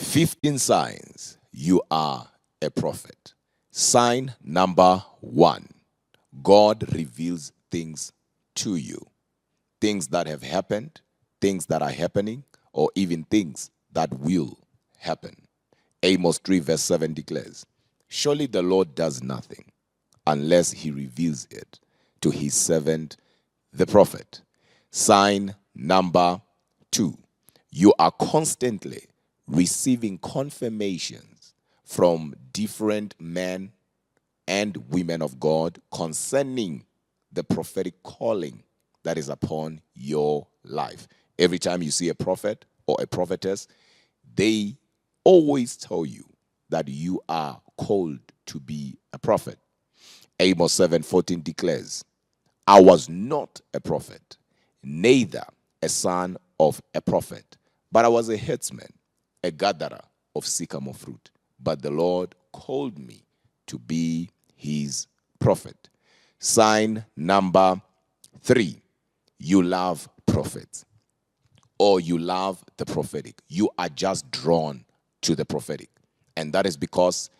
15 signs you are a prophet. Sign number 1, God reveals things to you. Things that have happened, things that are happening, or even things that will happen. Amos 3 verse 7 declares, surely the Lord does nothing unless he reveals it to his servant, the prophet. Sign number 2, you are constantly receiving confirmations from different men and women of God concerning the prophetic calling that is upon your life. Every time you see a prophet or a prophetess, they always tell you that you are called to be a prophet. Amos 7:14 declares, I was not a prophet, neither a son of a prophet, but I was a herdsman, a gatherer of sycamore fruit. But the Lord called me to be his prophet. Sign number 3, you love prophets, or you love the prophetic. You are just drawn to the prophetic. And that is because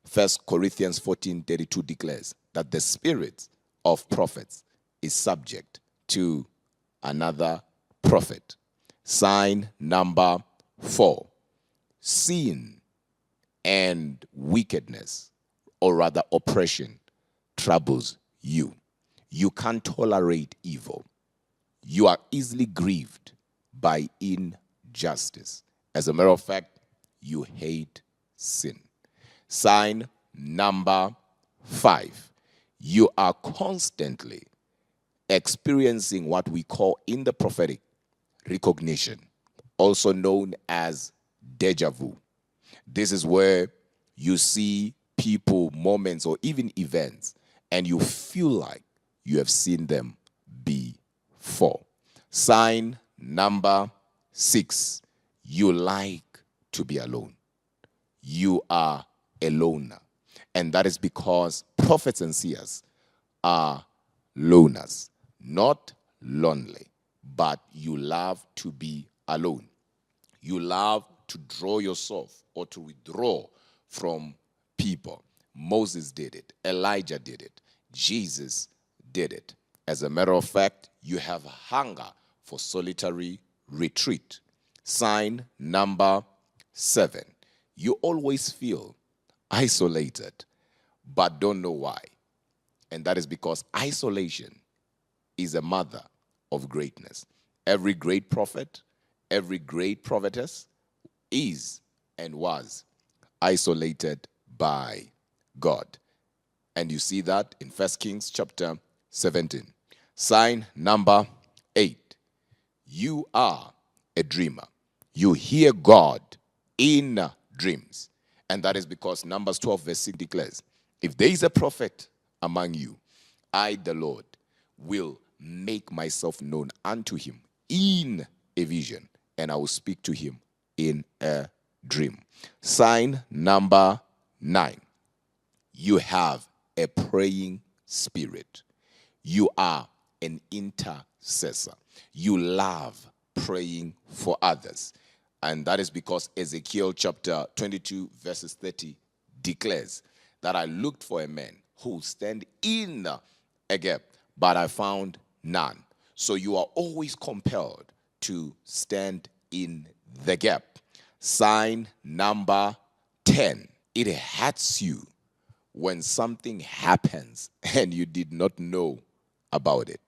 1 Corinthians 14:32 declares that the spirit of prophets is subject to another prophet. Sign number 4, sin and wickedness, or rather oppression, troubles you. You can't tolerate evil. You are easily grieved by injustice. As a matter of fact, you hate sin. Sign number 5, you are constantly experiencing what we call in the prophetic recognition, also known as deja vu. This is where you see people, moments, or even events, and you feel like you have seen them before. Sign number 6, you like to be alone. You are a loner. And that is because prophets and seers are loners, not lonely, but you love to be alone. You love to draw yourself or to withdraw from people. Moses did it. Elijah did it. Jesus did it. As a matter of fact, you have hunger for solitary retreat. Sign number 7, you always feel isolated, but don't know why. And that is because isolation is a mother of greatness. Every great prophet, every great prophetess is and was isolated by God. And you see that in 1 Kings chapter 17. Sign number 8, you are a dreamer. You hear God in dreams. And that is because Numbers 12 verse 6 declares, if there is a prophet among you, I, the Lord, will make myself known unto him in a vision, and I will speak to him in a dream. Sign number 9, you have a praying spirit. You are an intercessor. You love praying for others. And that is because Ezekiel chapter 22 verses 30 declares that I looked for a man who would stand in a gap, but I found none. So you are always compelled to stand in the gap. Sign number 10, it hurts you when something happens and you did not know about it,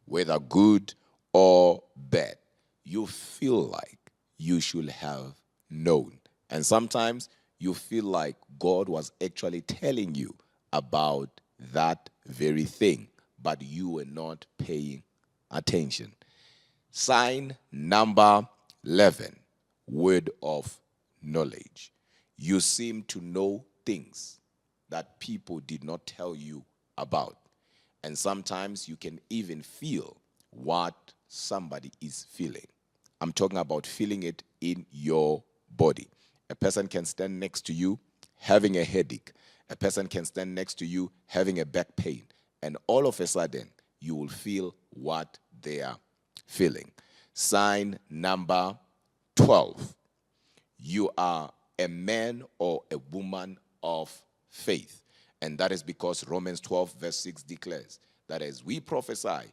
whether good or bad. You feel like you should have known. And sometimes you feel like God was actually telling you about that very thing, but you were not paying attention. Sign number 11, word of knowledge. You seem to know things that people did not tell you about. And sometimes you can even feel what somebody is feeling. I'm talking about feeling it in your body. A person can stand next to you having a headache. A person can stand next to you having a back pain. And all of a sudden, you will feel what they are feeling. Sign number 12. You are a man or a woman of faith. And that is because Romans 12 verse 6 declares that as we prophesy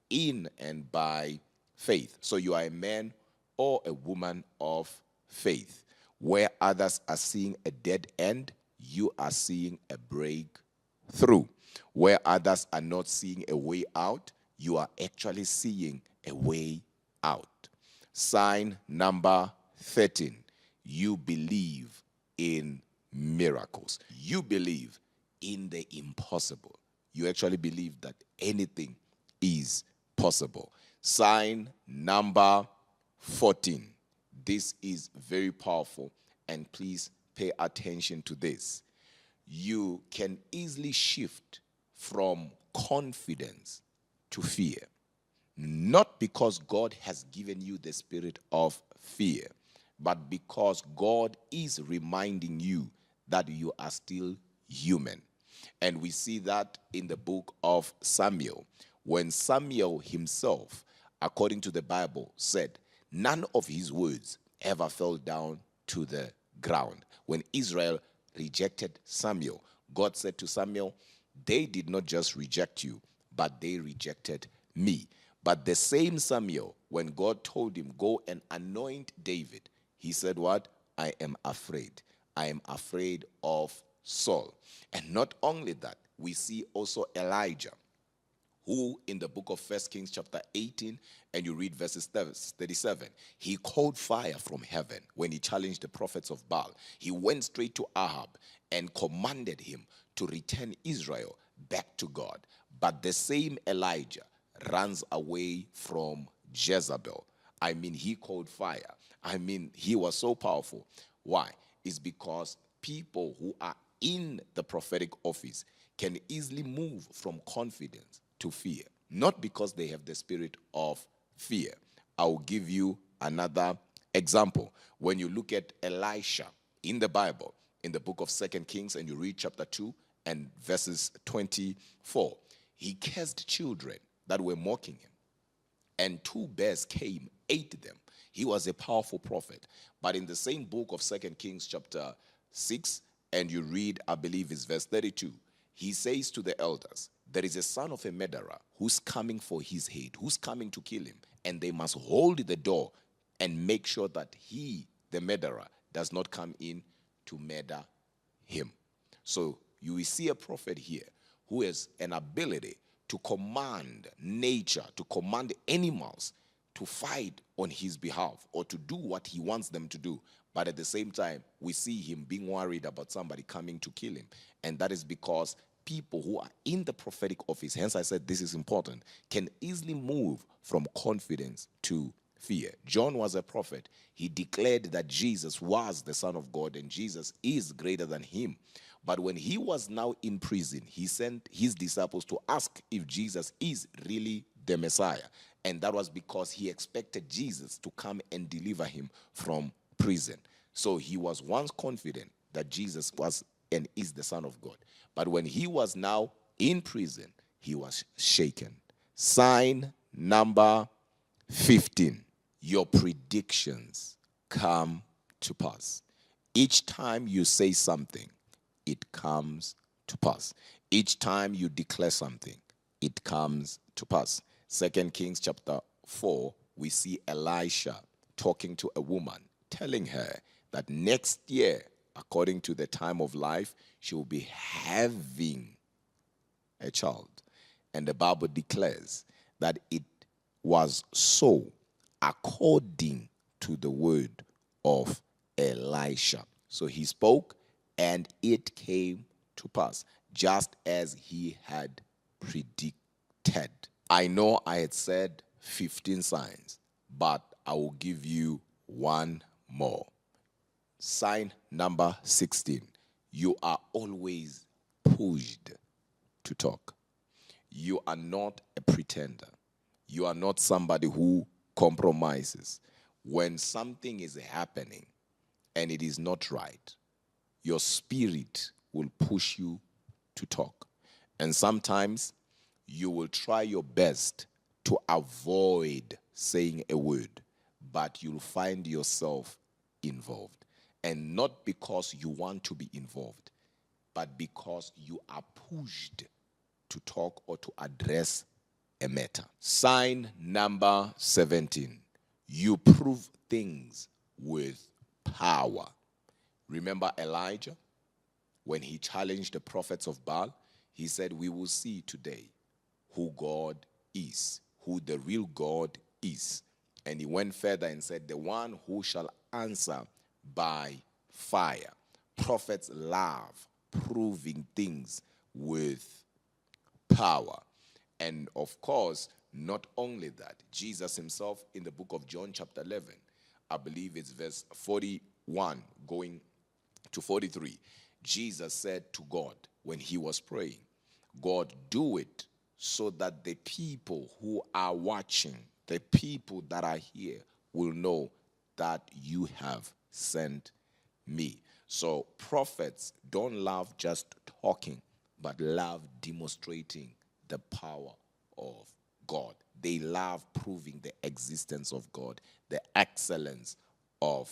in and by faith. So you are a man or a woman of faith. Where others are seeing a dead end, you are seeing a breakthrough. Where others are not seeing a way out, you are actually seeing a way out. Sign number 13, you believe in miracles. You believe in the impossible. You actually believe that anything is possible. Sign number 14. This is very powerful, and please pay attention to this. You can easily shift from confidence to fear. Not because God has given you the spirit of fear, but because God is reminding you that you are still human. And we see that in the book of Samuel, when Samuel himself, according to the Bible, said, none of his words ever fell down to the ground. When Israel rejected Samuel, God said to Samuel, they did not just reject you, but they rejected me. But the same Samuel, when God told him, go and anoint David, he said what? I am afraid. I am afraid of Saul. And not only that, we see also Elijah, who in the book of 1 Kings chapter 18, and you read verses 37, he called fire from heaven when he challenged the prophets of Baal. He went straight to Ahab and commanded him to return Israel back to God. But the same Elijah runs away from Jezebel. I mean, he called fire. I mean, he was so powerful. Why? It's because people who are in the prophetic office can easily move from confidence to fear, not because they have the spirit of fear. I'll give you another example. When you look at Elisha in the Bible, in the book of 2 Kings, and you read chapter 2 and verses 24, he cursed children that were mocking him, and 2 bears came, ate them. He was a powerful prophet. But in the same book of 2 Kings chapter 6, and you read, I believe it's verse 32, he says to the elders, there is a son of a murderer who's coming for his head, who's coming to kill him, and they must hold the door and make sure that he, the murderer, does not come in to murder him. So you will see a prophet here who has an ability to command nature, to command animals to fight on his behalf or to do what he wants them to do. But at the same time, we see him being worried about somebody coming to kill him. And that is because people who are in the prophetic office, hence I said this is important, can easily move from confidence to fear. John was a prophet. He declared that Jesus was the Son of God and Jesus is greater than him. But when he was now in prison, he sent his disciples to ask if Jesus is really the Messiah. And that was because he expected Jesus to come and deliver him from prison. So he was once confident that Jesus was and is the Son of God. But when he was now in prison, he was shaken. Sign number 15. Your predictions come to pass. Each time you say something, it comes to pass. Each time you declare something, it comes to pass. 2 Kings chapter 4, we see Elisha talking to a woman, telling her that next year, according to the time of life, she will be having a child. And the Bible declares that it was so according to the word of Elisha. So he spoke and it came to pass, just as he had predicted. I know I had said 15 signs, but I will give you one more. Sign number 16. You are always pushed to talk. You are not a pretender. You are not somebody who compromises. When something is happening and it is not right, your spirit will push you to talk. And sometimes you will try your best to avoid saying a word, but you'll find yourself involved. And not because you want to be involved, but because you are pushed to talk or to address a matter. Sign number 17. You prove things with power. Remember Elijah? When he challenged the prophets of Baal, he said, we will see today who God is, who the real God is. And he went further and said, the one who shall answer by fire. Prophets love proving things with power. And of course, not only that, Jesus himself in the book of John chapter 11, I believe it's verse 41 going to 43, Jesus said to God when he was praying, God, do it so that the people who are watching, the people that are here will know that you have sent me. So prophets don't love just talking, but love demonstrating the power of God. They love proving the existence of God, the excellence of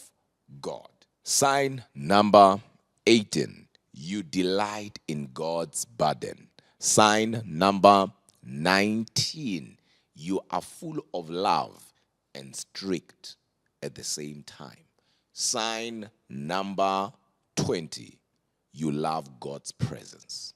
God. Sign number 18. You delight in God's burden. Sign number 19. You are full of love and strict at the same time. Sign number 20. You love God's presence.